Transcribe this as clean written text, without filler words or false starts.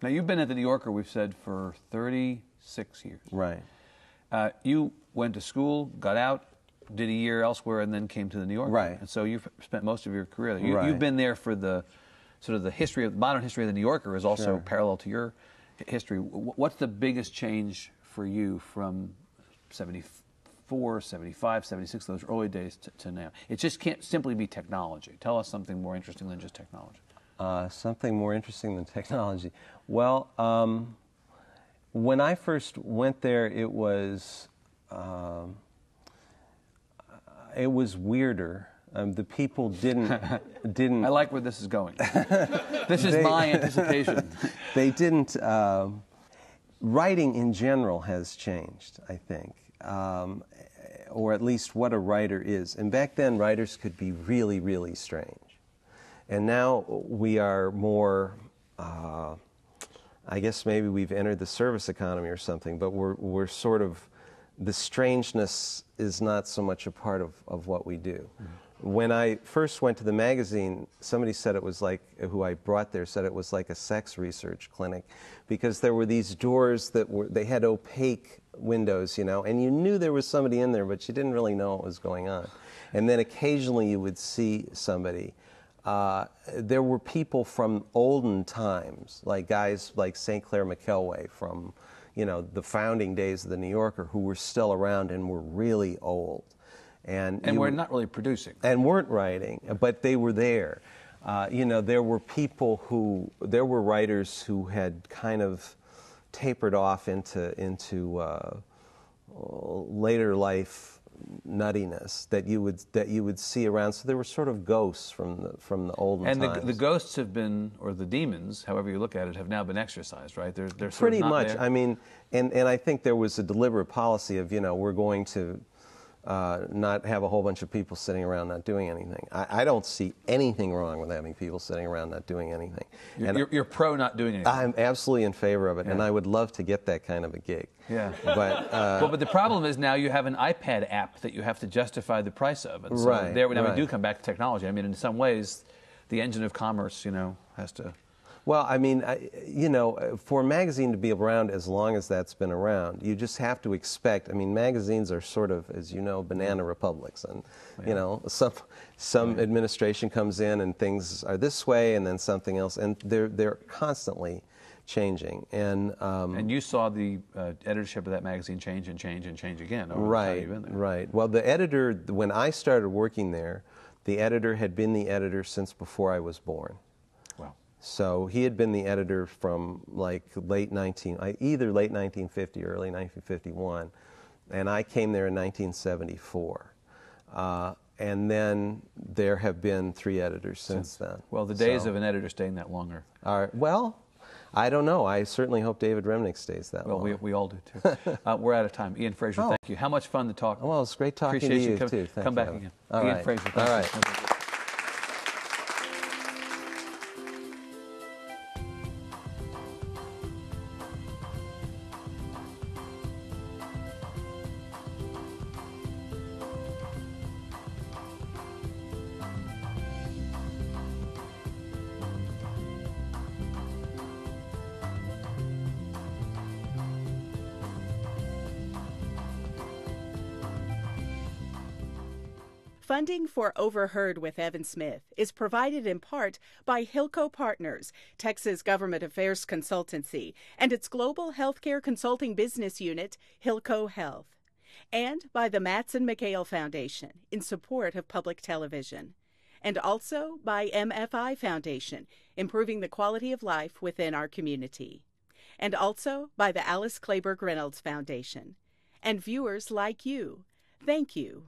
Now, you've been at the New Yorker, we've said, for 36 years. Right. You went to school, got out, did a year elsewhere, and then came to the New Yorker. Right. And so you've spent most of your career there. Right. You've been there for the sort of the history of modern history of the New Yorker is also parallel to your history. What's the biggest change for you from 74, 75, 76, those early days to now? It just can't simply be technology. Tell us something more interesting than just technology. Something more interesting than technology. Well, when I first went there, it was weirder. The people didn't. I like where this is going. This is my anticipation. They didn't. Writing in general has changed, I think, or at least what a writer is. And back then, writers could be really, really strange. And now we are more. I guess maybe we've entered the service economy or something, but we're sort of. The strangeness is not so much a part of what we do. Mm-hmm. When I first went to the magazine, somebody said it was like, who I brought there said it was like a sex research clinic, because there were these doors they had opaque windows, you know, and you knew there was somebody in there, but you didn't really know what was going on. And then occasionally you would see somebody. There were people from olden times, like guys like St. Clair McKelway from, you know, the founding days of the New Yorker, who were still around and were really old. And we're not really producing. And weren't writing, but they were there. You know, there were writers who had kind of tapered off into later life nuttiness that you would see around. So there were sort of ghosts from the olden times. And the ghosts have been, or the demons, however you look at it, have now been exorcised, right? They're sort pretty of not much. there. I mean, and I think there was a deliberate policy of, you know, we're going to not have a whole bunch of people sitting around not doing anything. I don't see anything wrong with having people sitting around not doing anything. You're pro not doing anything. I'm absolutely in favor of it, Yeah. and I would love to get that kind of a gig. Yeah. But but the problem is now you have an iPad app that you have to justify the price of. And so Right, now right. we do come back to technology. I mean, in some ways, the engine of commerce, you know, has to... Well, I mean, you know, for a magazine to be around as long as that's been around, you just have to expect. I mean, magazines are sort of, as you know, banana republics, and you know, some administration comes in and things are this way, and then something else, and they're constantly changing. And you saw the editorship of that magazine change and change and change again over the time you've been there. Right. Well, the editor, when I started working there, the editor had been the editor since before I was born. So he had been the editor from like either late 1950 or early 1951, and I came there in 1974. And then there have been 3 editors since then. Well, the days of an editor staying that longer. Well, I don't know. I certainly hope David Remnick stays that long. Well, we all do too. We're out of time. Ian Frazier, thank you. How much fun to talk. Well, it's great talking Appreciate to you too. Come back again. Ian Frazier, thank you. All right. Funding for Overheard with Evan Smith is provided in part by Hilco Partners, Texas Government Affairs Consultancy, and its global healthcare consulting business unit, Hilco Health, and by the Matson McHale Foundation in support of public television, and also by MFI Foundation, improving the quality of life within our community, and also by the Alice Kleberg Reynolds Foundation. And viewers like you, thank you.